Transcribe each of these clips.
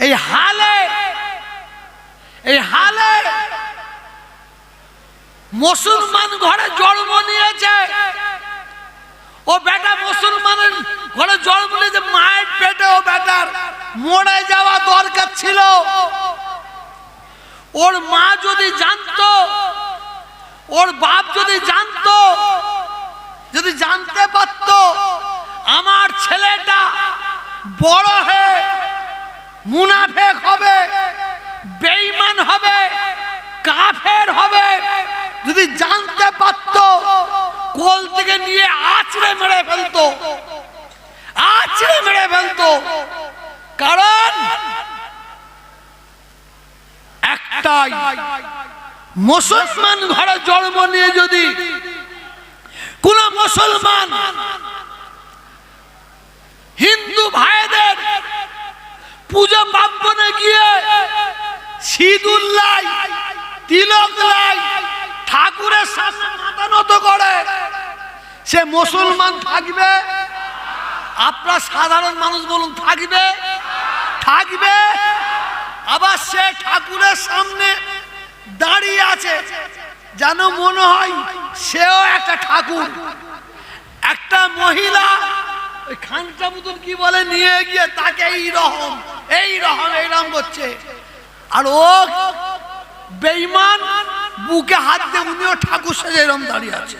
এই হালে মুসলমান ঘরে জন্ম নিয়েছে। ও বেটা মুসলমানের ঘরে জন্ম নিয়েছে, মায়ের পেটে ও বেটার মরে যাওয়া দরকার ছিল। ওর মা যদি জানতো, ওর বাপ যদি জানতো, যদি জানতে পারতো আমার ছেলেটা বড় হয়ে মুনাফেক হবে, বেঈমান হবে, কাফের হবে, যদি জানতে পারতো কোল থেকে নিয়ে আছড়ে মেরে ফেলতো, আছড়ে মেরে ফেলতো। কারণ একটাই, মুসলমান ঘরে জন্ম নিয়ে যদি কোন মুসলমান হিন্দু ভাইদের পূজা পার্বণে গিয়ে সিঁদুর লাই, তিলক লাই, ঠাকুরের সামনে মাথা নত করে, সে মুসলমান থাকবে? আপনার সাধারণ মানুষ বলুন, থাকবে? থাকবে? আবার সে ঠাকুরের সামনে দাঁড়িয়ে আছে, যেন মনে হয় সেও একটা ঠাকুর। একটা মহিলা ওই খানটা মতন কি বলে নিয়ে গিয়ে তাকে এইরকম করছে, আর ও বেঈমান বুকে হাত দিয়ে উনিও ঠাকুর সেজে এরকম দাঁড়িয়ে আছে।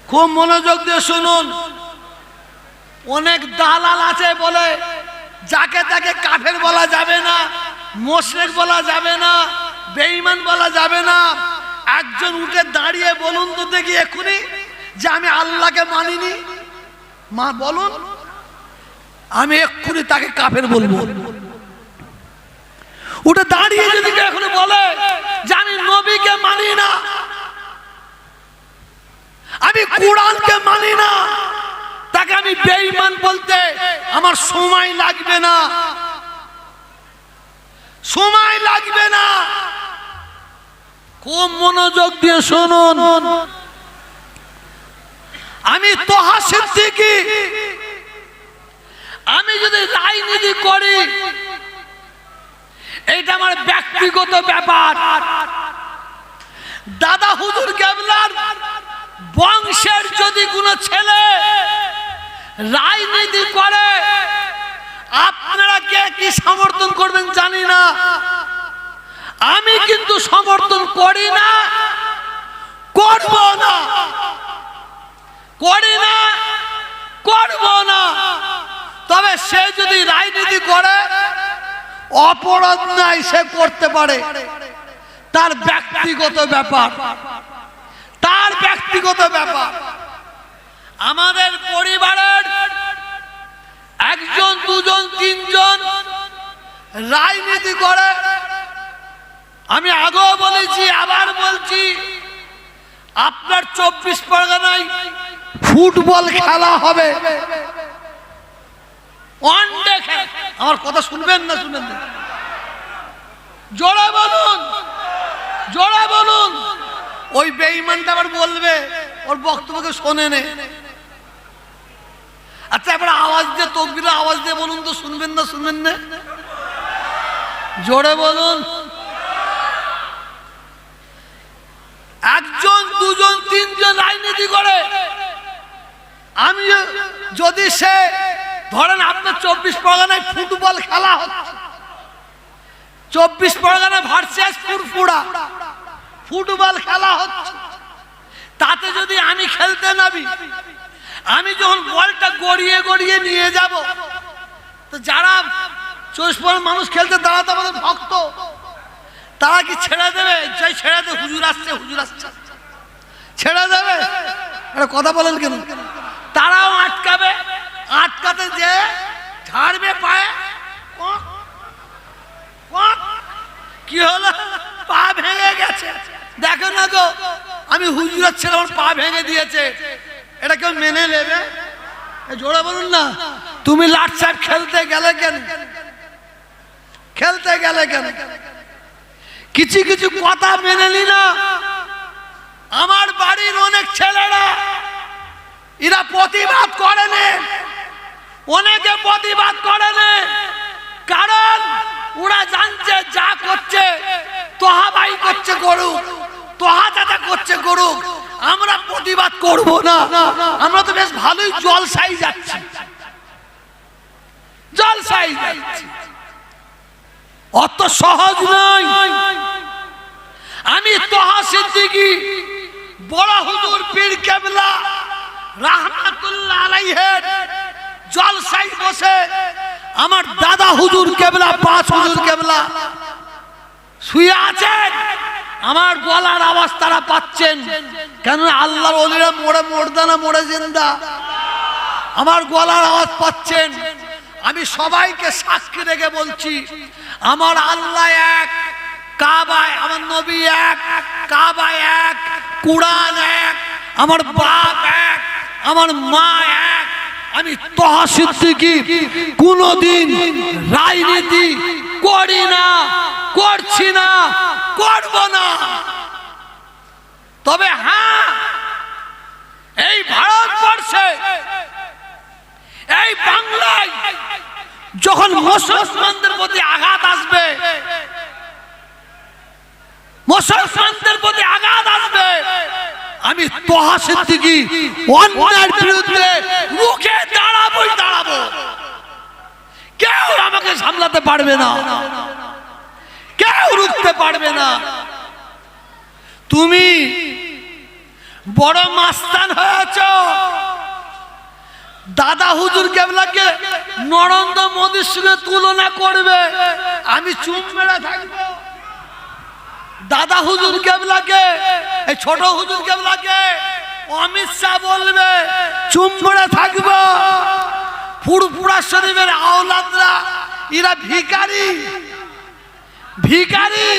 খুব মনোযোগ দিয়ে শুনুন, অনেক দালাল আছে বলে যাকে তাকে কাফের বলা যাবে না, মুশরিক বলা যাবে না, বেঈমান বলা যাবে না। একজন উঠে দাঁড়িয়ে বলুন তো দেখি এক্ষুনি যে আমি আল্লাহকে মানিনি, মা বলুন, আমি এক্ষুনি তাকে কাফের বলবো। উঠে দাঁড়িয়ে যদি এখনো বলে যে আমি নবীকে মানি না, আমি কোরআনকে মানি না, তাকে আমি বেঈমান বলতে আমার সময় লাগবে না, সময় লাগবে না। খুব মনোযোগ দিয়ে শুনুন, আমি তোহা সিদ্দিকী, আমি যদি রাজনীতি করি এটা আমার ব্যক্তিগত ব্যাপার। দাদা হুজুর কেবলার বংশের যদি কোনো ছেলে রাজনীতি করে আপনারা কে কি সমর্থন করবেন জানি না, আমি কিন্তু সমর্থন করি না, করব না, করি না, করব না। তবে সে যদি রাজনীতি করে অপরাধ নাই, সে করতে পারে, তার ব্যক্তিগত ব্যাপার, তার ব্যক্তিগত ব্যাপার। আমাদের পরিবারের একজন, দুজন, তিনজন রাজনীতি করে। আমি আগেও বলেছি, আবার বলছি, আপনার 24 পরগনায় ফুটবল খেলা হবে, ওয়ানডে খেলা। আমার কথা শুনবেন না? শুনবেন না? জোরে বলুন, জোরে বলুন। ওই বেঈমানটা আবার বলবে, ওর বক্তব্যকে শোনে নে। আচ্ছা, এবার আওয়াজ দিয়ে, তকবীরের আওয়াজ দিয়ে বলুন তো, শুনবেন না? শুনবেন না? জোরে বলুন। একজন, দুজন, তিনজন রাজনীতি করে। আমি যদি সে ধরেন আপনার 24 পরগনায় ফুটবল খেলা হচ্ছে, 24 পরগনা ভার্সেস ফুরফুরা ফুটবল খেলা হচ্ছে, তাতে যদি আমি খেলতে নামি, আমি যখন বলটা গড়িয়ে গড়িয়ে নিয়ে যাব, তো যারা 24 পরগনার মানুষ খেলতে দাঁড়াতে আমাদের ভক্ত, তারা কি ছেড়ে দেবে? যে ছেড়ে দেবে, হুজুর আসছে, হুজুর আসছে, ছেড়ে দেবে? একটা কথা বলেন কেন? তারাও আটকাবে, আটকাতে যে ঝাড়বে পায়ে, কি হলো? পা ভেঙে গেছে, দেখো না গো, আমি হুজুরের ছেলে, আমার পা ভেঙে দিয়েছে, এটা কেউ মেনে নেবে? জোরে বলুন না। তুমি লাট সাহেব খেলতে গেলে কেন? খেলতে গেলে কেন? কিছু কিছু কথা মেনে নি না। আমার বাড়ির অনেক ছেলেরা এরা প্রতিবাদ করেনি, অনেকে প্রতিবাদ করে না, কারণ ওরা জানছে যা করছে তোহা ভাই করছে করুক, তোহা দাদা করছে করুক, আমরা প্রতিবাদ করব না। আমরা তো বেশ ভালোই জলসাই যাচ্ছি, জলসাই যাচ্ছি, অত সহজ নয়। আমি তোহা সিদ্দিকী বড় হুজুর পীর কেবলা রাহমাতুল্লাহ আলাইহির জলসাই বসে আমার দাদা হুজুর কেবলা, পাঁচ হুজুর কেবলা শুয়ে আছেন, আমার গলার আওয়াজ তারা পাচ্ছেন। কেন আল্লাহর ওলিরা মোড়ে মোড়দানা মোড়ে জিন্দা, আমার গলার আওয়াজ পাচ্ছেন। আমি সবাইকে সাক্ষী রেখে বলছি, আমার আল্লাহ এক, কাবায় আমার নবী এক, কাবায় এক, কুরআন এক, আমার বাপ এক, আমার মা এক। আমি তোহা সিদ্দিকী কোনদিন রাজনীতি করি না, করছি না, করব না। তবে হ্যাঁ, এই ভারতবর্ষে, এই বাংলায় যখন মুসলমানদের প্রতি আঘাত আসবে, মুসলমানদের প্রতি আঘাত আসবে, আমি তোহা সিদ্দিকী অন্যায়ের বিরুদ্ধে রুখে দাঁড়াবোই দাঁড়াবো। কেউ আমাকে সামলাতে পারবে না, কেউ রুখতে পারবে না। তুমি বড় মাস্তান হয়েছ, দাদা হুজুর কেবলাকে নরেন্দ্র মোদীর সঙ্গে তুলনা করবে, আমি চুপ মেরে থাকবো। দাদা হুজুর কেবলাকে, এই ছোট হুজুর কেবলাকে অমিত শাহ বলবে, চুপ মেরে থাকবো। ফুরফুরা শরীফের আওলাদরা এরা ভিখারি, ভিখারি,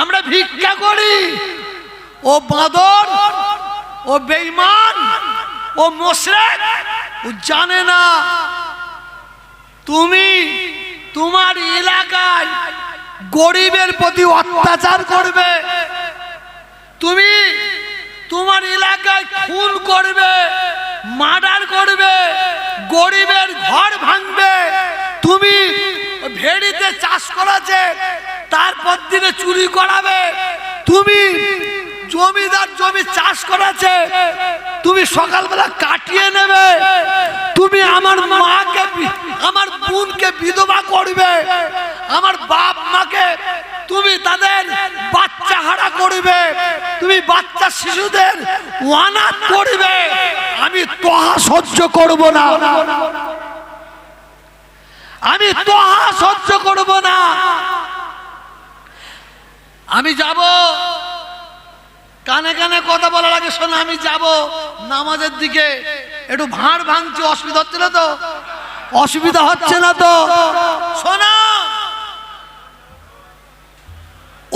আমরা ভিক্ষা করি। ও বাঁদর, ও বেঈমান, ও মুশরিক, ও জানে না তুমি তোমার এলাকায় গরিবের প্রতি অত্যাচার করবে, তুমি তোমার এলাকায় খুন করবে, মার্ডার করবে, গরিবের ঘর ভাঙবে। তুমি ভেড়িতে চাষ করাছে তারপর দিনে চুরি করাবে, তুমি জমিদার জমি চাষ করাছে তুমি সকালবেলা কাটিয়ে নেবে, তুমি আমার মাকে, আমার বোনকে বিধবা করবে, আমার বাপ মাকে তুমি তাদের বাচ্চা হারা করবে, তুমি বাচ্চা শিশুদের অনাথ করবে। আমি তোহা সহ্য করব না, আমি তোহা সহ্য করব না। আমি যাব, কানে কানে কথা বলার আগে শোনো, আমি যাব নামাজের দিকে, একটু ভাঁড় ভাঙছি, অসুবিধা হচ্ছে না তো? অসুবিধা হচ্ছে না তো? শোনো,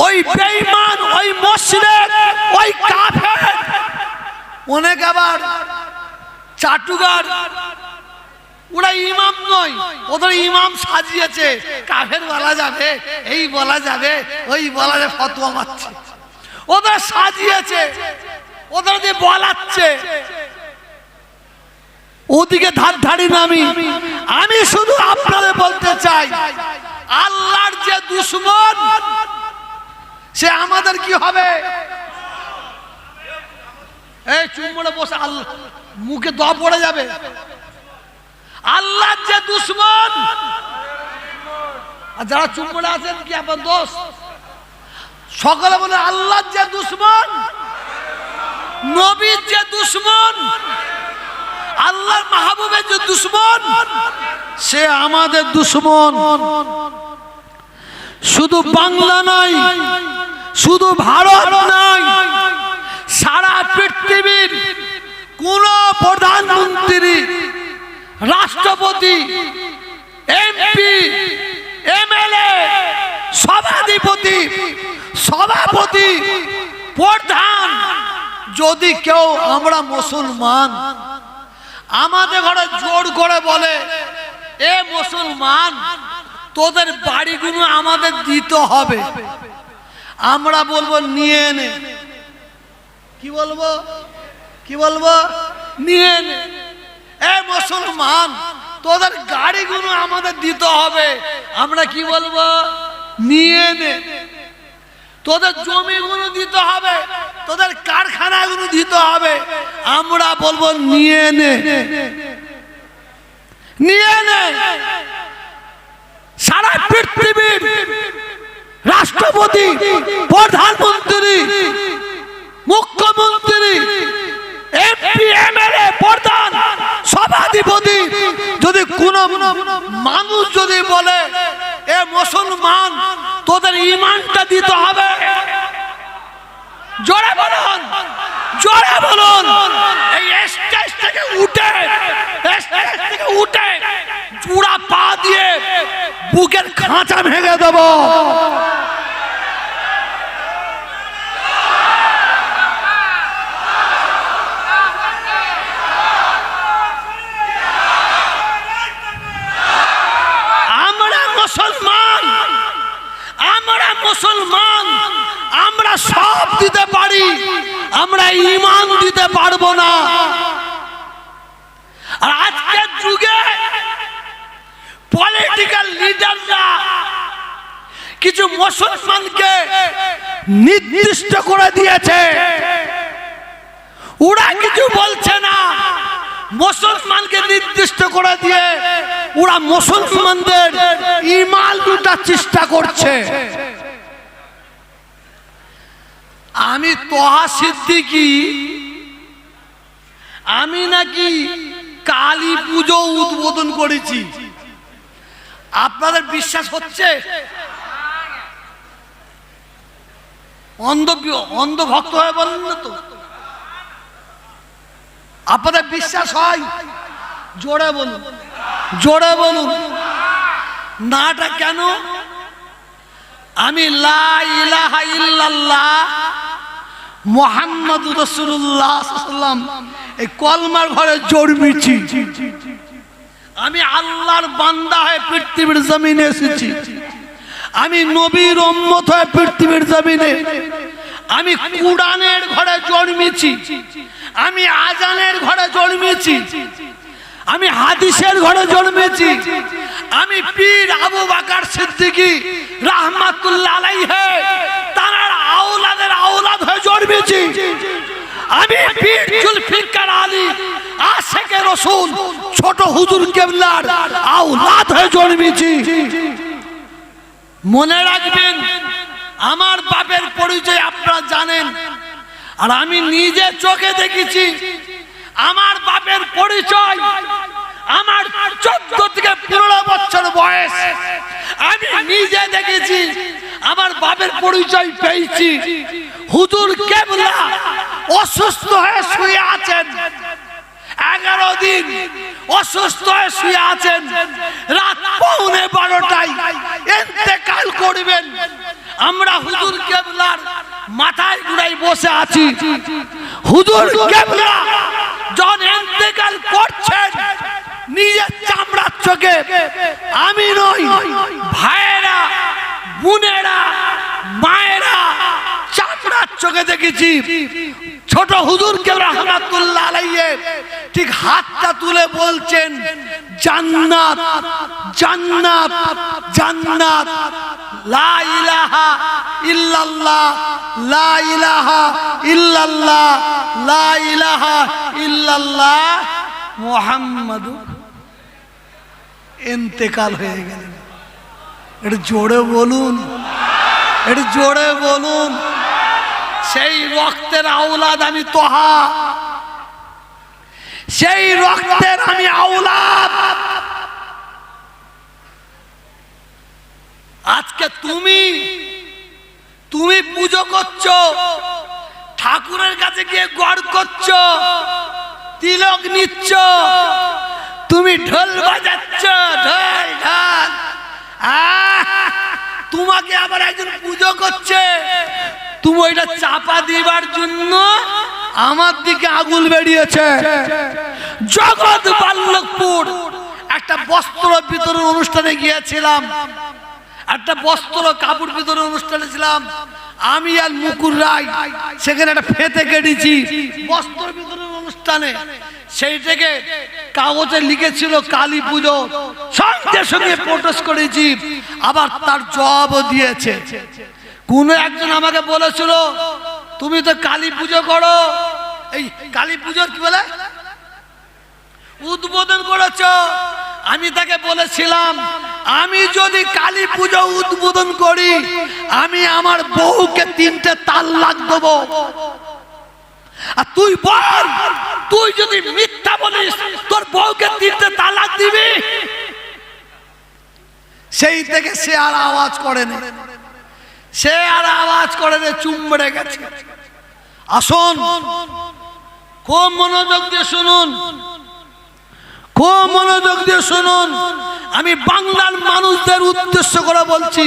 ওই বেঈমান, ওই মুশরিক, ওই কাফের, অনেক আবার চাটুকার, ওরা ইমাম নয়, ওদের ইমাম সাজিয়েছে, কাফের বলা যাবে, এই বলা যাবে, ওই বলা যাবে, ফতোয়া মারছে, ওদের সাজিয়েছে, ওদের দিয়ে বলাচ্ছে। ওদিকে ধার ধারি না আমি। আমি শুধু আপনাদের বলতে চাই, আল্লাহর যে দুশমন সে আমাদের কি হবে? এই চুম্বনে বসে আল্লাহ মুখে দ পড়ে যাবে। আল্লাহর যে দুশমন, আর যারা চুম্বনে আছেন কি আপনার দোষ? সকলে বলে আল্লাহর যে দুশমন, নবীর যে দুশমন, আল্লাহর মাহবুবের যে দুশমন, সে আমাদের দুশমন। শুধু বাংলা নয়, শুধু ভারত নয়, সারা পৃথিবীর কোন প্রধানমন্ত্রী, রাষ্ট্রপতি, এমপি, এমএলএ, সভাধিপতি, সভাপতি, প্রধান, যদি কেউ আমরা মুসলমান, আমাদের ঘরে জোর করে বলে এ মুসলমান তোদের বাড়িগুলো আমাদের দিতে হবে, আমরা বলবো নিয়ে নে। কি বলবো? কি বলবো? নিয়ে নে। এ মুসলমান তোদের গাড়িগুলো আমাদের দিতে হবে। আমরা কি বলবো? নিয়ে নে। তোদের জমিগুলো দিতে হবে, তোদের কারখানাগুলো দিতে হবে। আমরা বলবো নিয়ে নে, নিয়ে নে। সারা পৃথিবীর রাষ্ট্রপতি, প্রধানমন্ত্রী, মুখ্যমন্ত্রী, এমপি, এমএলএ, প্রধান, সভাধিপতি যদি কোন মানুষ যদি বলে এ মুসলমান, তোদের ঈমানটা দিতে হবে। জোরে বলুন, জোরে বলুন। এই স্টেজ থেকে উঠে চূড়া পা দিয়ে বুকের খাঁচা ভেঙে দেব। আমরা মুসলমান, আমরা সব দিতে পারি, আমরা ঈমান দিতে পারবো না। আর আজকের যুগে পলিটিক্যাল লিডাররা কিছু মুসলমানকে নির্দিষ্ট করে দিয়েছে, ওরা কিছু বলছে না। মুসলমানকে নির্দিষ্ট করে দিয়ে ওরা মুসলমানদের ঈমান লুটার চেষ্টা করছে। আমি তোহা সিদ্দিকী, আমি নাকি কালী পুজো উদ্বোধন করেছি। আপনাদের বিশ্বাস হচ্ছে? অন্ধ ভক্ত হয়ে বলেন না তো? আপনাদের বিশ্বাস হয়? জোরে বলুন, জোরে বলুন। নাটা কেন? আমি লা ইলাহা ইল্লাল্লাহ মুহাম্মাদুর রাসূলুল্লাহ সাল্লাল্লাহু আলাইহি ওয়াসাল্লাম এই কলমার ঘরে জন্মেছি। আমি আল্লাহর বান্দা হয়ে পৃথিবীর জমিনে এসেছি। আমি নবীর উম্মত হয়ে পৃথিবীর জমিনে। আমি কুরআনের ঘরে জন্মেছি, আমি আজানের ঘরে জন্মেছি, আমি হাদিসের ঘরে জন্মেছি। আমি পীর আবু বকর সিদ্দিকী রাহমাতুল্লাহ আলাইহি তার আওলাদের আওলাদ হয়ে জন্মেছি। আমি পীর জুলফিকার আলী আশিকে রাসূল ছোট হুজুর কেবলার আওলাদ হয়ে জন্মেছি। মনে রাখবেন, আমার বাপের পরিচয় আপনারা জানেন, আর আমি নিজে চোখে দেখেছি। আমার বাপের পরিচয় আমার 14 থেকে 15 বছর বয়স, আমি নিজে দেখেছি। আমার বাপের পরিচয় পেয়েছি। হুজুর কেবলা অসুস্থ হয়ে শুয়ে আছেন, 11 দিন অসুস্থ হয়ে শুয়ে আছেন। রাত 12:15টায় ইন্তেকাল করবেন। আমরা হুজুর কেবলার মাথায় গুড়াই বসে আছি। হুজুর কেবলা যখন ইন্তেকাল করছেন, নিজের চামড়ার চোখে আমি নই, ভাইয়েরা, বোনেরা, মায়েরা চামড়ার চোখে দেখেছি। ছোট হুজুর কেবলা রাহমাতুল্লাহ আলাইহি ঠিক হাতটা তুলে বলছেন, জান্নাত, জান্নাত, জান্নাত, লা ইলাহা ইল্লাল্লাহ, লা ইলাহা ইল্লাল্লাহ, লা ইলাহা ইল্লাল্লাহ মুহাম্মাদুর। ইন্তেকাল হয়ে গেলেন। একটু জোরে বলুন, একটু জোরে বলুন। সেই রক্তের আওলাদ আমি তোহা, সেই রক্তের আমি আওলাদ। আজকে তুমি পুজো করছো, ঠাকুরের কাছে গিয়ে গড় করছো, তিলক নিচ্ছ, তুমি ঢোল বাজাচ্ছ, ঢোল ঢাল। তোমাকে আবার একজন পুজো করছে, তুমি ওইটা চাপা দিবার জন্য আমার দিকে আগুন বেরিয়েছে। জগৎ বাল্লকপুর একটা বস্ত্র বিতরণ অনুষ্ঠানে গিয়েছিলাম, একটা বস্ত্র কাপড় বিতরণ অনুষ্ঠানে ছিলাম আমি আর মুকুর রায়। সেখানে একটা ফেতে কেটেছি বস্ত্র বিতরণ অনুষ্ঠানে। সেইটাকে কাগজে লিখেছিল কালী পুজো, সঙ্গে সঙ্গে প্রোটেস্ট করেছি, আবার তার জবাবও দিয়েছে। কোন একজন আমাকে বলেছিল তুমি তো কালী পুজো করো, এই কালী পুজোর কি বলে উদ্বোধন করেছো। আমি তাকে বলেছিলাম আমি যদি কালী পুজো উদ্বোধন করি আমি আমার বউকে 3টে তালাক দেবো। আর তুই বল, তুই যদি মিথ্যা বলিস তোর বউকে 3টে তালাক দিবি? সেই থেকে সে আর আওয়াজ করে না, সে আর আওয়াজ করে না, চুপ মেরে গেছে। আসুন খুব মনোযোগ দিয়ে শুনুন, খুব মনোযোগ দিয়ে শুনুন, আমি বাংলার মানুষদের উদ্দেশ্য করে বলছি,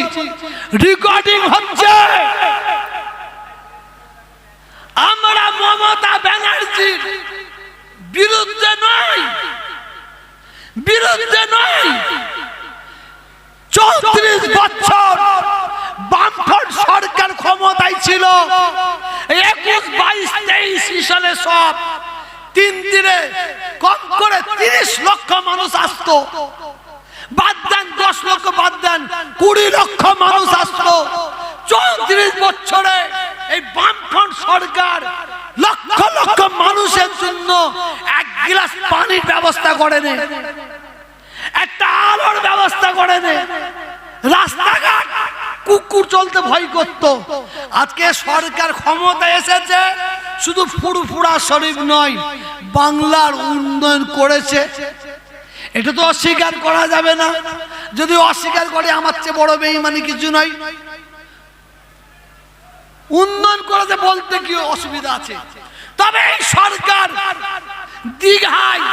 রেকর্ডিং হচ্ছে। আমরা মমতা ব্যানার্জির বিরুদ্ধে নয়, বিরুদ্ধে নয়। 34 বছর বামফ্রন্ট সরকার ক্ষমতায় ছিল, 21, 22, 23 সালে সব 3 দিনে কম করে 30 লক্ষ মানুষ আসতো। বাদ দেন 10 লক্ষ, বাদ দেন 20 লক্ষ মানুষ আসতো। 34 বছরে এই বামফ্রন্ট সরকার লক্ষ লক্ষ মানুষের জন্য 1 গ্লাস পানির ব্যবস্থা করেনি, একটা আলোর ব্যবস্থা করেনি, রাস্তাঘাট কুকুর চলতে ভয় করত। আজকে সরকার ক্ষমতা এসেছে, শুধু ফুরফুরা শরীফ নয়, বাংলার উন্নয়ন করেছে, এটা তো অস্বীকার করা যাবে না। যদি অস্বীকার করে আমার চেয়ে বড় বেঈমানি কিছু নয়। উন্নয়ন করেছে বলতে কি অসুবিধা আছে? তবে এই সরকার দীঘায়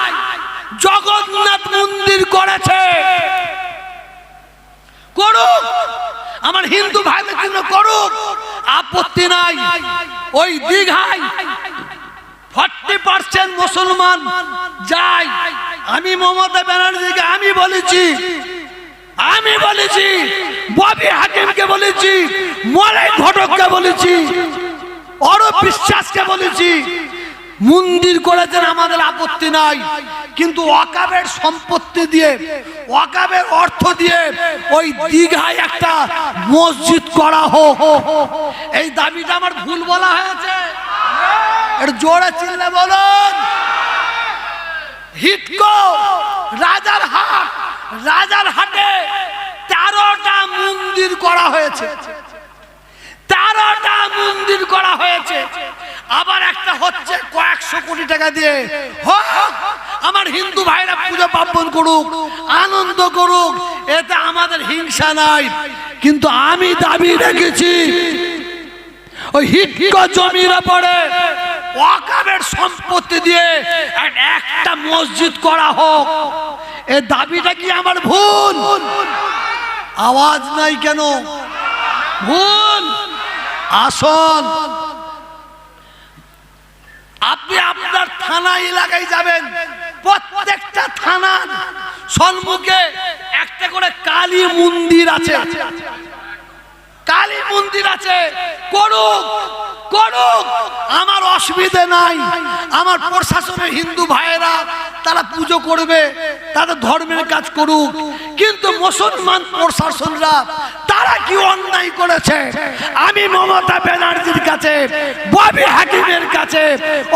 জগন্নাথ মন্দির করেছে, করুক, আমার হিন্দু ভাইদের জন্য করুক, আপত্তি নাই। ওই দীঘায় 40% মুসলমান যায়। আমি মমতা ব্যানার্জিকে আমি বলেছি, ববি হাকিমকে বলেছি, মলয় ঘটককে বলেছি, অরূপ বিশ্বাসকে বলেছি, মন্দির করেছেন আমাদের আপত্তি নাই, কিন্তু ওয়াকাবের সম্পত্তি দিয়ে, ওয়াকাবের অর্থ দিয়ে ওই দীঘায় একটা মসজিদ করা হোক। এই দাবিটা আমার ভুল বলা হয়েছে? একটু জোরে চিল্লে বলুন। হিটকো রাজারহাটে 13টা মন্দির করা হয়েছে, 13টা মন্দির করা হয়েছে। আবার একটা হচ্ছে কয়েকশো কোটি টাকা দিয়ে। হোক, আমার হিন্দু ভাইরা পূজা পার্বণ করুক, আনন্দ করুক, এতে আমাদের হিংসা নাই। কিন্তু আমি দাবি রেখেছি ওই হিটকো জমির উপরে ওয়াকাবের সম্পত্তি দিয়ে একটা মসজিদ করা হোক। এই দাবিটা কি আমার ভুল? আওয়াজ নাই কেন? ভুল। আসুন, আপনি আপনার থানা এলাকায় যাবেন, প্রত্যেকটা থানার সম্মুখে একটা করে কালী মন্দির আছে, কালী মন্দির আছে। করুক, আমার অসুবিধে নাই। আমার প্রশাসনের হিন্দু ভাইয়েরা তারা পুজো করবে, তাদের ধর্মের কাজ করুক, কিন্তু মুসলমান প্রশাসনরা তারা কি অন্যায় করেছে? আমি মমতা ব্যানার্জির কাছে, ববি হাকিমের কাছে,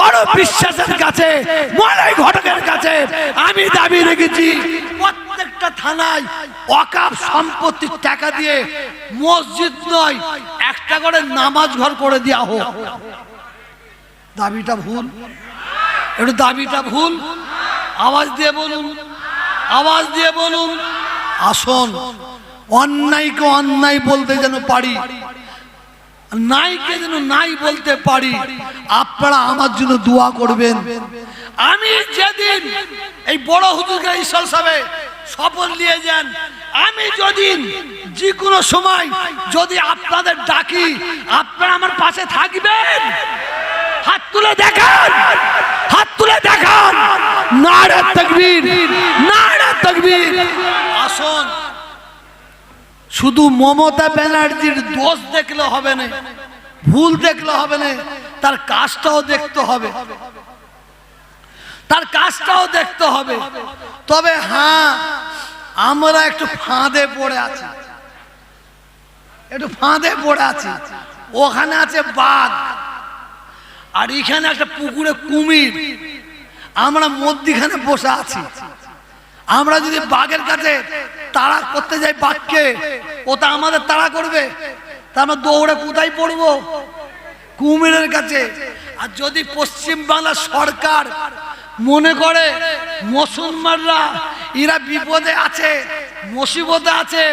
অরূপ বিশ্বাসের কাছে, মলয় ঘটকের কাছে আমি দাবি রেখেছি প্রত্যেকটা থানায় ওয়াকাফ সম্পত্তির টাকা দিয়ে মসজিদ নয়, একটা করে নামাজ ঘর করে দেওয়া হোক। দাবিটা ভুল? একটু দাবিটা ভুল? আওয়াজ দিয়ে বলুন, আওয়াজ দিয়ে বলুন। আসুন, অন্যায়কে অন্যায় বলতে যেন পারি, নাইকে যেন নাই বলতে পারি। আপনারা আমার জন্য দোয়া করবেন। আমি যেদিন এই বড় হুজুরকে ঈশ্বর সাহেব শপথ নিয়ে যান, আমি যদি যে কোনো সময় যদি আপনাদের ডাকি, আপনারা আমার পাশে থাকবেন? হাত তুলে দেখান, হাত তুলে দেখান। নারে তাকবীর, নারে তাকবীর। আসুন, শুধু মমতা ব্যানার্জির দোষ দেখলে হবে না, ভুল দেখলে হবে না, তার কাজটাও দেখতে হবে। তার কাজটাও দেখতে হবে। তবে হ্যাঁ, আমরা একটু ফাঁদে পড়ে আছি, একটু ফাঁদে পড়ে আছি। ওখানে আছে বাঘ, আর এখানে একটা পুকুরে কুমির, আমরা মধ্যখানে বসে আছি। আমরা যদি বাঘের কাছে তাড়া করতে যাই বাঘকে, ও তা আমাদের তাড়া করবে, তা আমরা দৌড়ে কোথায় পড়বো? কুমিরের কাছে। আর যদি পশ্চিম বাংলার সরকার মনে করে মুসলমানরা এরা বিপদে আছে, মুসিবতে আছে,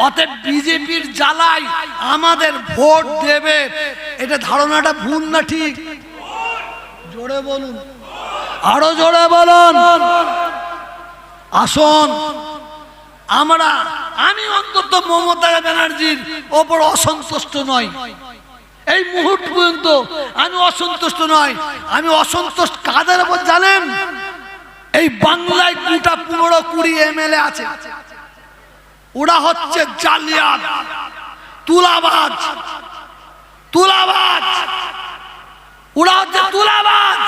অতএব বিজেপির জ্বালায় আমাদের ভোট দেবে, এটা ধারণাটা ভুল না ঠিক? জোরে বলুন, আরো জোরে বলুন। আসুন, আমি অন্তত মমতা ব্যানার্জির ওপর অসন্তুষ্ট নই, এই মুহূর্ত পর্যন্ত আমি অসন্তুষ্ট নই। আমি অসন্তুষ্ট কাদের উপর জানেন? এই বাংলায় 15-20 এমএলএ আছে, ওরা হচ্ছে জালিয়াত, তুলাবাজ, তুলাবাজ, ওরা হচ্ছে তুলাবাজ।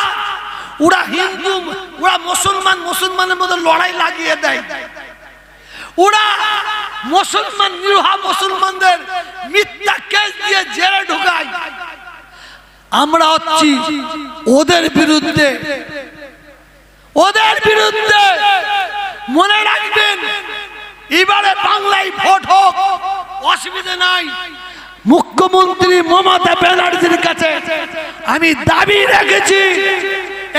ওরা হিন্দু, ওরা মুসলমানের মধ্যে লড়াই লাগিয়ে দেয়। ওরা মুসলমান, নিরীহ মুসলমানদের মিথ্যা কেস দিয়ে জেলে ঢুকায়। আমরা হচ্ছি ওদের বিরুদ্ধে, ওদের বিরুদ্ধে। মনে রাখবেন, এবারে বাংলায় ভোট হোক, অসুবিধা নাই। মুখ্যমন্ত্রী মমতা ব্যানার্জির কাছে আমি দাবি রেখেছি,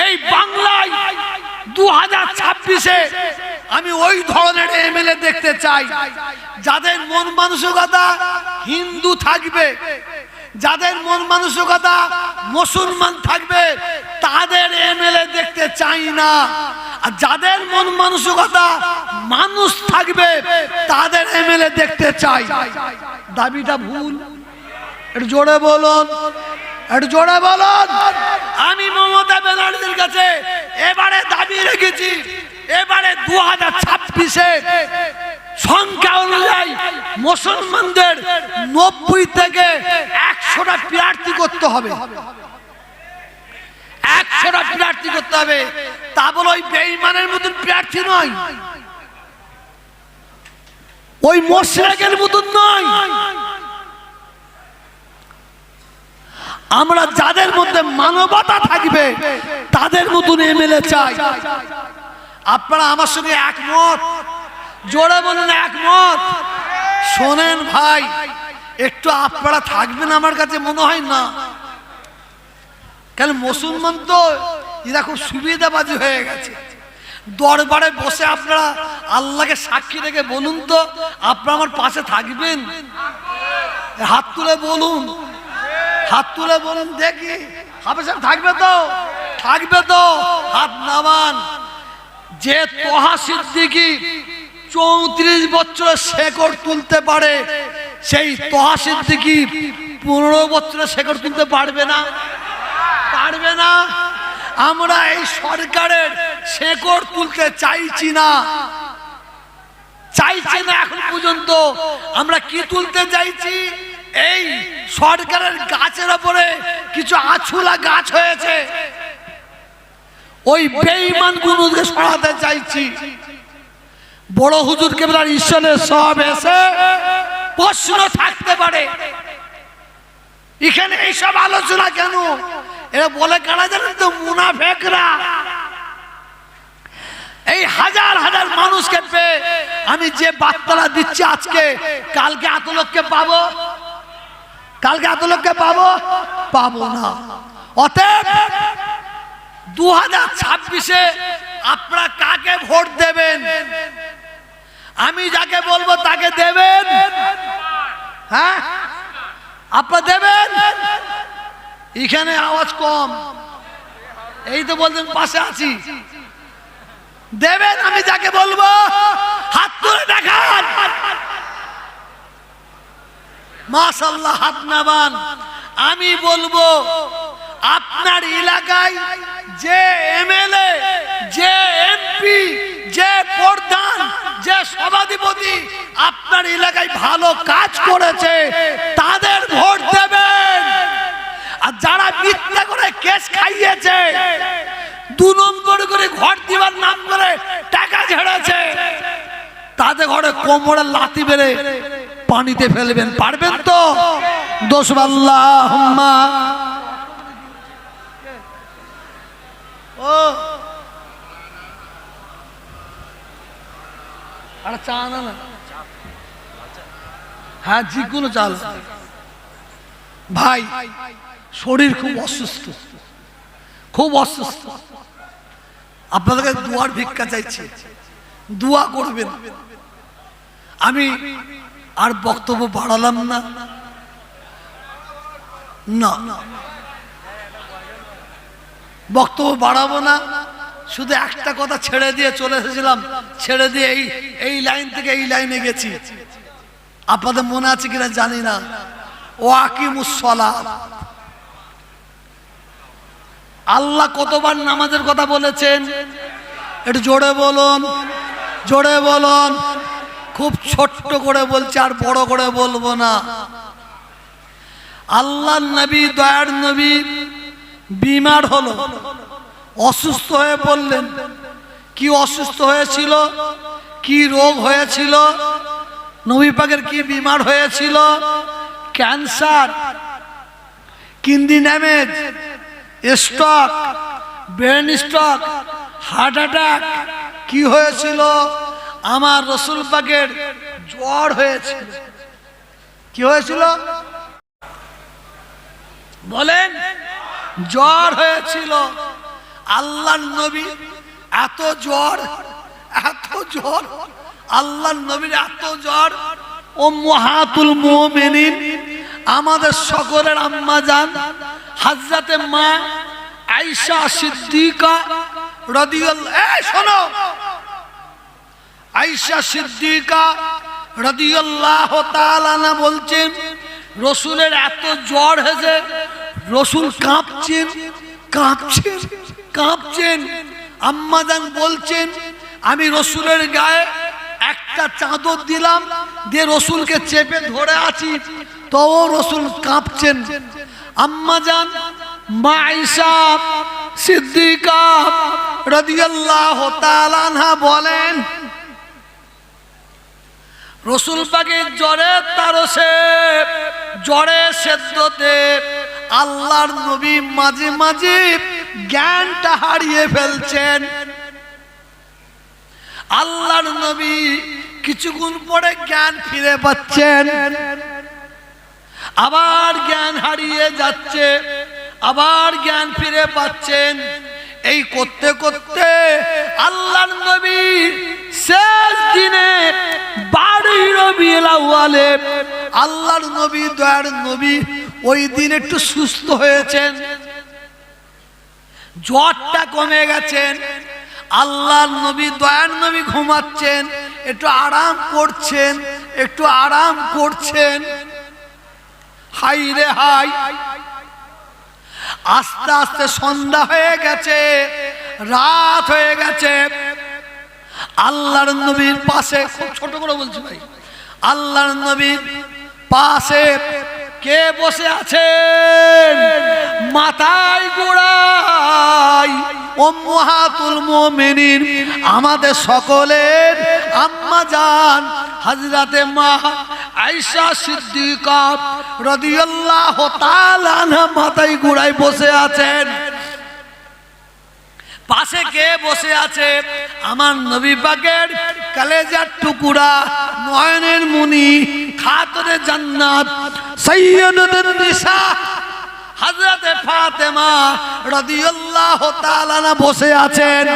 এই বাংলায় 2026-এ আমি ওই ধরনের এমএলএ দেখতে চাই, যাদের মন মানসিকতা হিন্দু থাকবে, যাদের মন মানসিকতা মুসলমান থাকবে, তাদের এমএলএ দেখতে চাই না। আর যাদের মন মানসিকতা মানুষ থাকবে, তাদের এমএলএ দেখতে চাই। দাবিটা ভুল? একটু জোরে বলুন, একটু জোরে বলুন। আমি মমতা ব্যানার্জির কাছে এবারে দাবি রেখেছি, এবারে 2026-এ সংখ্যা অনুযায়ী মুসলমানদের 90 থেকে 100টা প্রার্থী করতে হবে, 100টা প্রার্থী করতে হবে। তা বলে ওই বেঈমানের মতন প্রার্থী নয়, ওই মুশরিকের মতন নয়। আমরা যাদের মধ্যে মানবতা থাকবে, তাদের মতন এমএলএ চাই। আপনারা আমার সঙ্গে একমত? জোরে বলুন একমত। শোনেন ভাই, একটু আপনারা থাকবেন আমার কাছে মনে হয় না, কেন মুসলমান তো এরা খুব সুবিধাবাদী হয়ে গেছে। দরবারে বসে আপনারা আল্লাহকে সাক্ষী রেখে বলুন তো, আপনারা আমার পাশে থাকবেন? হাত তুলে বলুন, হাত তুলে বলুন দেখি। হাফেজ সাহেব থাকবে তো? থাকবে তো? হাত নামান। যে তোহা সিদ্দিকী 34 বছরের শেকড় তুলতে পারে, সেই তোহা সিদ্দিকী 15 বছরের শেকড় তুলতে পারবে না? পারবে না। আমরা এই সরকারের শেকড় তুলতে চাইছি না, চাইছি না। এখন পর্যন্ত আমরা কি তুলতে চাইছি? এই সরকারের গাছের উপরে কিছু আছুলা গাছ হয়েছে, ওই বেঈমান গুলোকে সরাতে চাইছি। বড় হুজুর কেবলার ঈশ্বরের সব এসে প্রশ্ন থাকতে পারে, এখানে এইসব আলোচনা কেন? এরা বলে কারা জানেন তো? মুনাফেকরা। এই হাজার হাজার মানুষকে পেয়ে আমি যে বার্তাটা দিচ্ছি আজকে, কালকে এত লোককে পাবো, কালকে এত লোককে পাবো? পাবো না। অতএব 2026-এ আপনারা কাকে ভোট দেবেন? আমি যাকে বলবো তাকে দেবেন। হ্যাঁ, আপনারা দেবেন? এখানে আওয়াজ কম, এই তো বলছেন পাশে আছি। দেবেন? আমি যাকে বলবো হাত তুলে দেখান। মাশাআল্লাহ, হাত নামান। আমি বলবো আপনার এলাকায় যে এমএলএ, যে এমপি, যে প্রধান, যে সভাধিপতি আপনার এলাকায় ভালো কাজ করেছে, তাদের ভোট দেবেন। আর যারা মিথ্যা করে কেস খাইয়েছে, দু নম্বর করে ঘর দিবার নাম করে টাকা ঝেড়েছে, তাতে ঘরে কোমরে লাথি বেড়ে পানিতে ফেলবেন, পারবেন তো? দোষ আল্লাহুম্মা। ও আরে চা না না, হ্যাঁ যেগুলো চাল। ভাই শরীর খুব অসুস্থ, খুব অসুস্থ, আপনাদেরকে দুয়ার ভিক্ষা চাইছি, দোয়া করবেন। আমি আর বক্তব্য বাড়ালাম না, না বক্তব্য বাড়াবো না, শুধু একটা কথা ছেড়ে দিয়ে চলে এসেছিলাম, ছেড়ে দিয়ে এই লাইন থেকে এই লাইনে গেছি। আপনাদের মনে আছে কিনা জানি না, ও আকিমুস সালাত। আল্লাহ কতবার নামাজের কথা বলেছেন? একটু জোরে বলুন, জোরে বলুন। খুব ছোট্ট করে বলছি, আর বড় করে বলবো না। আল্লাহর নবী, দয়ার নবী বিমার হলো, অসুস্থ হয়ে পড়লেন। কি অসুস্থ হয়েছিল, কি রোগ হয়েছিল? নবী পাকের কি বিমার হয়েছিল? Cancer, kidney damage, stroke, brain stroke, heart attack. কি হয়েছিল? আমার রসুল পাকের জ্বর হয়েছিল। কি হয়েছিল বলেন? জ্বর হয়েছিল। আল্লাহর নবী এত জ্বর, এত জ্বর, আল্লাহর নবীর এত জ্বর। উম্মাহাতুল মুমিনিন, আমাদের সকলের আম্মা জান হযরতে মা আয়েশা সিদ্দিকা রাদিয়াল্লাহু, শোনো, আয়েশা সিদ্দিকা রাদিয়াল্লাহু তাআলা আনহা বলছেন, রসুলের এত জ্বর হয়েছে, রসুল কাঁপছেন, কাঁপছেন, কাঁপছেন। আম্মা জান বলছেন, আমি রসুলের গায়ে একটা চাদর দিলাম, দিয়ে রসুলকে চেপে ধরে আছি, তো রসুল কাঁপছেন। আম্মা জান মা আয়েশা সিদ্দিকা রাদিয়াল্লাহু তাআলা আনহা বলেন, রসুল পাকের জ্বরে তারসে, জ্বরে সেদ্ধতে আল্লাহর নবী মাঝে মাঝে জ্ঞানটা হারিয়ে ফেলছেন। আল্লাহর নবী কিছুক্ষণ পরে জ্ঞান ফিরে পাচ্ছেন, আবার জ্ঞান হারিয়ে যাচ্ছে, আবার জ্ঞান ফিরে পাচ্ছেন। এই করতে করতে আল্লাহর নবী শেষ দিনে 12 রবিউল আউয়ালে আল্লাহর নবী, দয়ার নবী ওই দিন একটু সুস্থ হয়েছেন, জ্বরটা কমে গেছেন। আল্লাহর নবী, দয়ার নবী ঘুমাচ্ছেন, একটু আরাম করছেন, একটু আরাম করছেন। হাই রে হাই, আস্তে আস্তে সন্ধ্যা হয়ে গেছে, রাত হয়ে গেছে। আল্লাহর নবীর পাশে, খুব ছোট করে বলছি ভাই, আল্লাহর নবীর পাশে কে বসে আছেন? মাথায় গোড়ায় উম্মাহাতুল মুমিনিন, আমাদের সকলের আম্মা জান হযরতে মা আয়েশা সিদ্দিকা রাদিয়াল্লাহু তাআলা আনহা মাথায় গোড়ায় বসে আছেন। পাশে কে বসে আছে? আমার নবী পাকের কলেজার টুকরা, নয়নের মণি, খাতুনে জান্নাত, সাইয়্যিদাতুন নিসা হযরতে ফাতেমা রাদিয়াল্লাহু তাআলা আনহা বসে আছেন।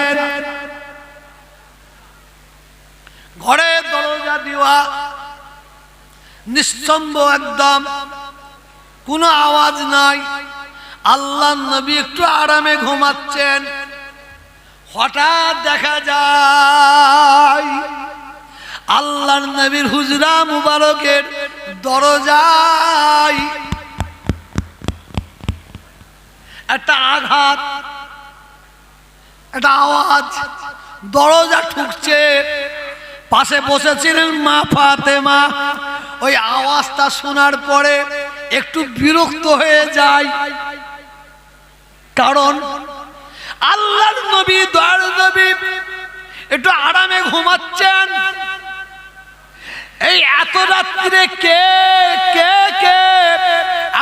ঘরের দরজা দেওয়া, নিস্তম্ভ একদম, কোনো আওয়াজ নাই। আল্লাহর নবী একটু আরামে ঘুমাচ্ছেন। হঠাৎ দেখা যায় আল্লাহর নবীর হুজরা মুবারকের দরজায় একটা আঘাত, একটা আওয়াজ, দরজা ঠুকছে। পাশে বসেছিলেন মা ফাতেমা। ওই আওয়াজটা শোনার পরে একটু বিরক্ত হয়ে যায়, কারণ আল্লাহর নবী দয়ার নবী একটু আরামে ঘুমাচ্ছেন। এই এত রাত্রিরে কে কে কে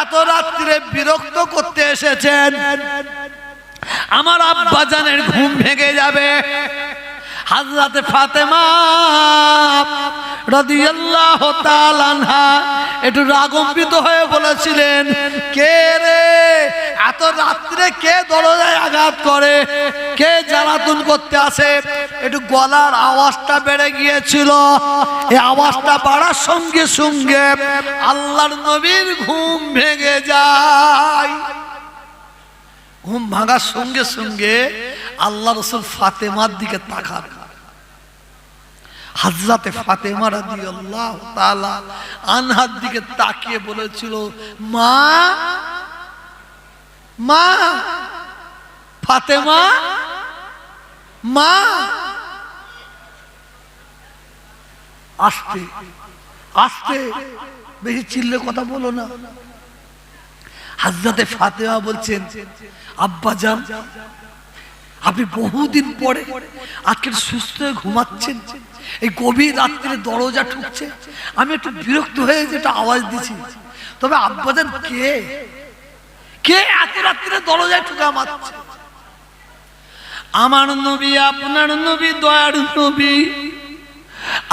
এত রাত্রিরে বিরক্ত করতে এসেছেন? আমার আব্বাজানের ঘুম ভেঙে যাবে। হযরত ফাতেমা রাদিয়াল্লাহু তাআলা আনহা একটু রাগান্বিত হয়ে বলেছিলেন, কে রে এত রাত্রে কে দরজায় আঘাত করে, কে জ্বালাতন করতে আসে? একটু গলার আওয়াজটা বেড়ে গিয়েছিল। এই আওয়াজটা বাড়ার সঙ্গে সঙ্গে আল্লাহর নবীর ঘুম ভেঙে যায়। ঘুম ভাঙার সঙ্গে সঙ্গে আল্লাহ রাসূল ফাতেমার দিকে তাকান। হযরত ফাতেমা রাদিয়াল্লাহু তাআলা আনহার দিকে তাকিয়ে বলেছিল, মা মা ফাতেমা মা। আস্তে আস্তে, বেশি চিল্লে কথা বলো না। হযরত ফাতেমা বলছেন, আব্বাজান আপনি বহুদিন পরে আজকে সুস্থ হয়ে ঘুমাচ্ছেন, এই গভীর রাত্রে দরজা ঠুকছে, আমি একটু বিরক্ত হয়ে যেটা আওয়াজ দিছি। তবে আব্বাজান কে কে এত রাত্রে দরজায় ঠুকা মারছে? আমার নবী, আপনার নবী, দয়ার নবী,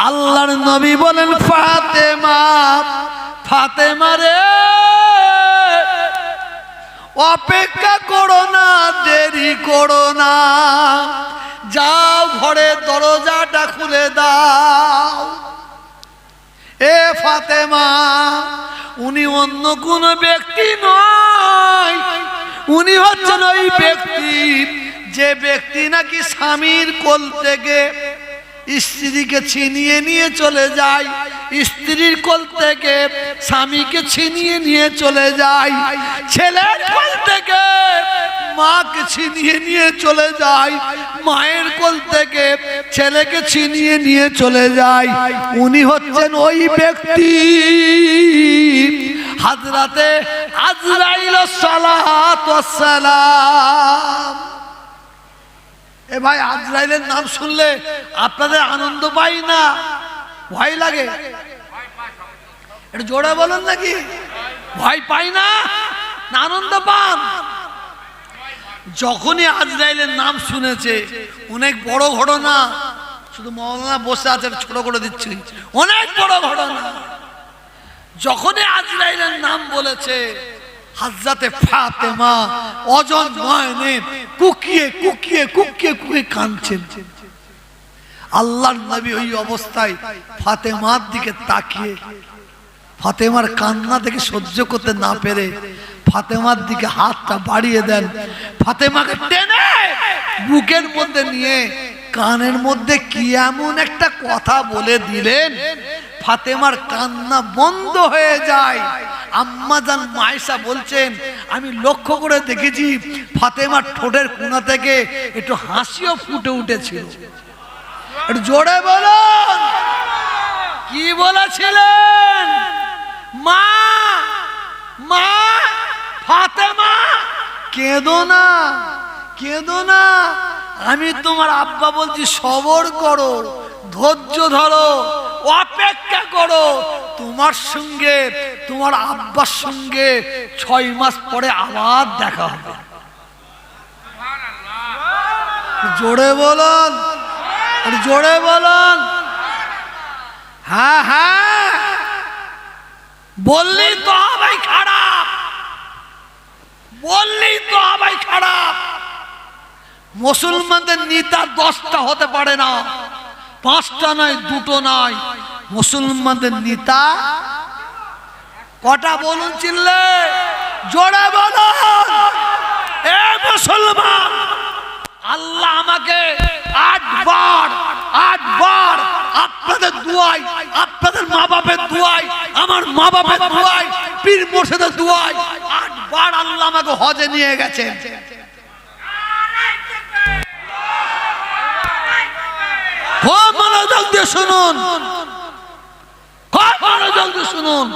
আল্লাহর নবী বলেন, ফাতেমা ফাতেমা রে অপেক্ষা করো না, দেরি করো না, যাও ঘরে দরজাটা খুলে দাও। এ ফাতেমা, উনি অন্য কোন ব্যক্তি নয়, উনি হচ্ছেন ওই ব্যক্তি যে ব্যক্তি নাকি স্বামীর কোল থেকে স্ত্রীকে ছিনিয়ে নিয়ে চলে যায়, স্ত্রীর কোল থেকে স্বামীকে ছিনিয়ে নিয়ে চলে যায়, ছেলের কোল থেকে মাকে ছিনিয়ে নিয়ে চলে যায়, মায়ের কোল থেকে ছেলেকে ছিনিয়ে নিয়ে চলে যায়। উনি হচ্ছেন ওই ব্যক্তি হযরতে আজরাইল সালাতু ওয়াস সালাম। এ ভাই, আজরাইলের নাম শুনলে আপনাদের আনন্দ পাই না, ভয় লাগে? এটা জোরে বলেন নাকি? ভয় পাই না, আনন্দ পান? যখনই আজরাইলের নাম শুনেছে, অনেক বড় ঘটনা, শুধু মওলানা বসে আছে ছোট করে দিচ্ছি, অনেক বড় ঘটনা। যখনই আজরাইলের নাম বলেছে, হযরতে ফাতেমা অজন নয়নে কুকিয়ে কুকিয়ে কুকিয়ে কুকিয়ে কাঁদছেন। আল্লাহর নবী ওই অবস্থায় ফাতেমার দিকে তাকিয়ে ফাতেমার কান্না থেকে সহ্য করতে না পেরে ফাতেমার দিকে হাতটা বাড়িয়ে দেন, ফাতেমাকে টেনে বুকের মধ্যে নিয়ে কানের মধ্যে কি এমন একটা কথা বলে দিলেন, ফাতেমার কান্না বন্ধ হয়ে যায়। আম্মাজান মায়েশা বলছেন, আমি লক্ষ্য করে দেখেছি ফাতেমার ঠোঁটের কোণা থেকে একটু হাসিও ফুটে উঠেছিল। একটু জোরে বলুন, কি বলেছিলেন? মা মা ফাতেমা, কেঁদো না কেঁদো না, আমি তোমার আব্বা বলছি, সবর করো, ধৈর্য ধরো, অপেক্ষা করো, তোমার সঙ্গে তোমার আব্বার সঙ্গে 6 মাস পরে আবার দেখা হবে। জোরে বলুন, জোরে বলুন। হ্যাঁ হ্যাঁ, বললেই তো ভাই খারাপ, বললেই তো ভাই খারাপ। মুসলমানদের নেতা 10টা হতে পারে না, 5টা নয়, 2টো নয়, মুসলমানদের নেতা কটা বলুন চিল্লে? জোরে বলুন। এ মুসলমান, আল্লাহ আমাকে 8 বার আপনাদের দুয়ায়, আপনাদের মা বাপের দুয়ায়, আমার মা বাপের দুয়ায়, পীর মুর্শিদের দুয়ায় 8 বার আল্লাহ আমাকে হজে নিয়ে গেছেন। মনোযোগ দিয়ে শুনুন, মনোযোগ দিয়ে শুনুন।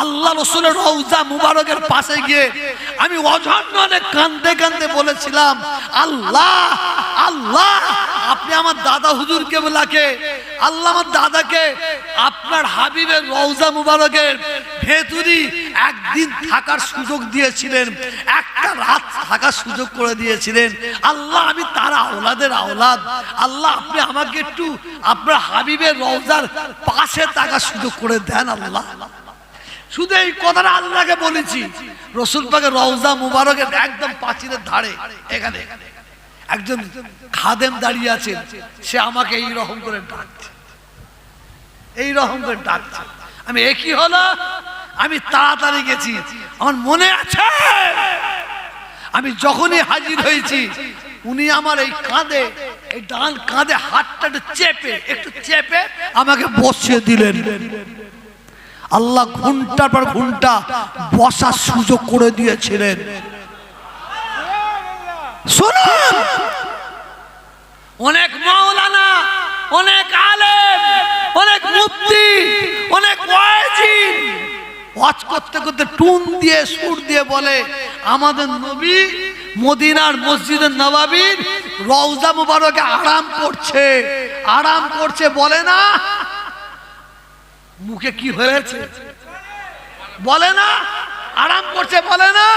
আল্লাহ রসুলের রওজা মুবারকের পাশে গিয়ে আমি অঝন্যনে কাঁদতে কাঁদতে বলেছিলাম, আল্লাহ আল্লাহ, আপনি আমার দাদা হুজুর কেবলাকে, আল্লাহ আমার দাদাকে আপনার হাবিবের রওজা মুবারকের ভেতরি একদিন থাকার সুযোগ দিয়েছিলেন, একটা রাত থাকার সুযোগ করে দিয়েছিলেন। আল্লাহ আমি তার আওলাদের আওলাদ, আল্লাহ আপনি আমাকে একটু আপনার হাবিবের রওজার পাশে থাকার সুযোগ করে দেন আল্লাহ। শুধু এই কথাটা আল্লাহকে বলেছি। রসুল পাকের রওজা মুবারকের একদম পাঁচিলের ধারে এখানে একজন খাদেম দাঁড়িয়ে আছেন, সে আমাকে এই রকম করে ডাকছে, এই রকম করে ডাকছে। আমি একই হলো, আমি তাড়াতাড়ি গেছি। আমার মনে আছে আমি যখনই হাজির হয়েছি, উনি আমার এই কাঁধে, এই ডান কাঁধে হাতটা একটু চেপে আমাকে বসিয়ে দিলেন। আল্লাহ ঘন্টার পর ঘন্টা বসার সুযোগ করে দিয়েছিলেন। শুনুন, অনেক মাওলানা, অনেক আলেম, অনেক মুফতি, অনেক ওয়াজি ওয়াজ করতে করতে টুন দিয়ে সুর দিয়ে বলে আমাদের নবী মদিনার মসজিদে নববীর রওজা মুবারকে আরাম করছে, আরাম করছে বলে না? মুখে কি হয়েছে বলে না? আরাম করছে বলে না?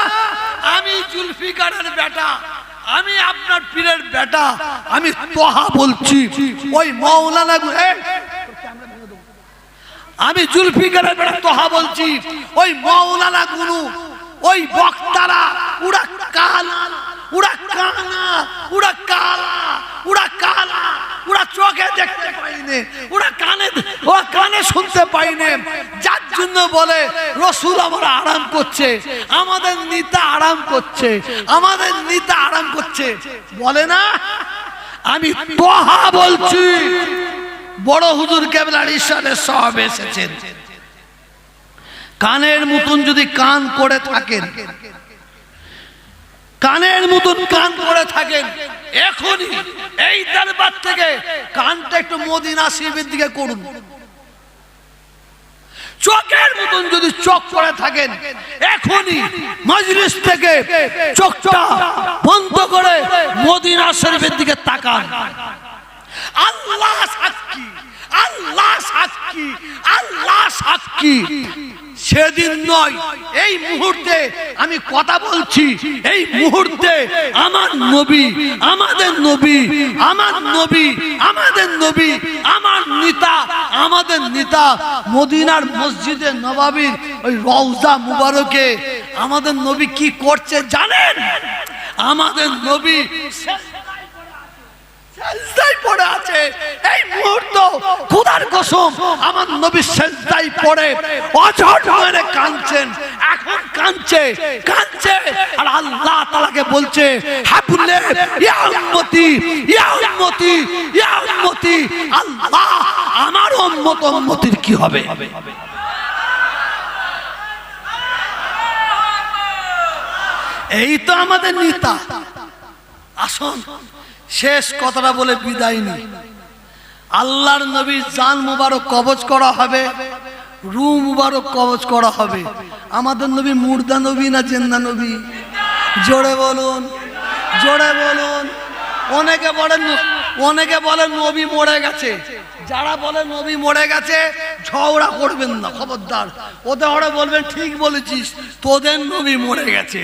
আমি জুলফিকারের বেটা, আমি আপনার পীরের বেটা, আমি তোহা বলছি। ওই মাওলানা, আমি জুলফিকারের বেটা তোহা বলছি। ওই মাওলানা গুরু, ওই বক্তারা উড়া কালা, উড়া কানা, উড়া কালা, উড়া কালা, ওরা চোখে দেখতে পাইনি, ওরা কানে শুনতে পাইনি। যার জন্য বলে রসুল আমরা আরাম করছে, আমাদের নেতা আরাম করছে, আমাদের নেতা আরাম করছে বলে না? আমি তোহা বলছি। বড় হুজুর কেবলার ইরশাদে সওয়াব এসেছেন, কানের মতন যদি কান করে থাকেন, কানের মতন কান করে থাকেন, এখনই এই দরবার থেকে কানটা একটু মদিনা শরীফের দিকে করুন। চোখের মতন যদি চোখ করে থাকেন, এখনই মজলিস থেকে চোখটা বন্ধ করে মদিনা শরীফের দিকে তাকান। আল্লাহ সাক্ষী, আল্লাহ সাক্ষী, আল্লাহ সাক্ষী, সেদিন নয় এই মুহূর্তে আমি কথা বলছি। এই মুহূর্তে আমার নবী, আমাদের নবী, আমার নবী, আমাদের নবী, আমার নেতা, আমাদের নেতা মদিনার মসজিদে নববীর ওই রওজা মুবারকে আমাদের নবী কি করছে জানেন? আমাদের নবী সেজদায় পড়ে আছে। এই মুহূর্ত খোদার কসম আমার নবী সেজদায় পড়ে অঝট হয়ে কাঁদছেন, এখন কাঁদছে, কাঁদছে আর আল্লাহ তাআলাকে বলছে হাবলে ইয়া উম্মতি, ইয়া উম্মতি, ইয়া উম্মতি। আল্লাহ আমার উম্মত, উম্মতির কি হবে? এই তো আমাদের নেতা। আসুন শেষ কথাটা বলে বিদায় নিই। আল্লাহর নবীর জান মুবারক কবজ করা হবে, রূহ মুবারক কবজ করা হবে। আমাদের নবী মুর্দা নবী না জিন্দা নবী? জোরে বলুন, জোরে বলুন। অনেকে বলেন নবী মরে গেছে। যারা বলে নবী মরে গেছে ঝগড়া করবেন না, খবরদার। ওদের ওরা বলবেন ঠিক বলেছিস, তোদের নবী মরে গেছে।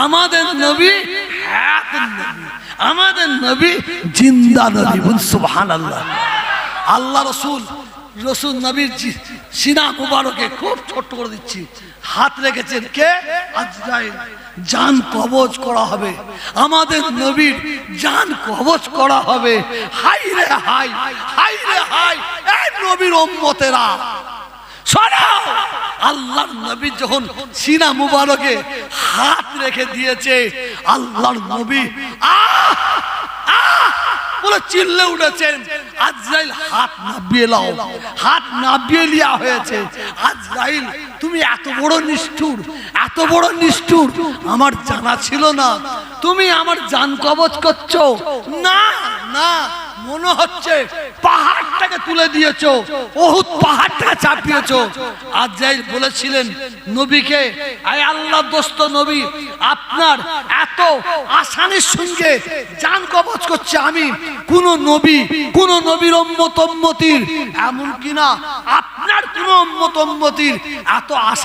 আমাদের নবী হায়াতুন নবী, আমাদের নবী জিন্দা নবী। সুবহানাল্লাহ। আল্লাহ রসুল নবীর সিনা মুবারকে খুব ছোট করে দিচ্ছি, হাত রেখেছেন কে? আজরাইল। জান কবজ করা হবে, আমাদের নবীর জান কবজ করা হবে। হাই রে হাই, হাই রে হাই, এই নবীর উম্মতেরা শোনো। আল্লাহর নবী যখন সিনা মুবারকে হাত রেখে দিয়েছে, আল্লাহর নবী আহ আহ বলে চিল্লে উঠেছেন। আজরাইল হাত নাবিয়ে লাও, হাত নাবিয়ে লিয়া হয়েছে। আজরাইল তুমি এত বড় নিষ্ঠুর, এত বড় নিষ্ঠুর, আমার জানা ছিল না। তুমি আমার জান কবজ করছো। না না মনে হচ্ছে পাহাড়টাকে তুলে দিয়েছো, উহুদ পাহাড়টাকে চাপিয়েছো। আর যাই বলেছিলেন নবীকে, আয় আল্লাহ দোস্ত নবী, আপনার এত আসানির সঙ্গে জান কবজ করছে আমি, কোন নবী, কোন নবীর উম্মত উম্মতির, এমন কিনা আপনার কোন উম্মত উম্মতির এত আশা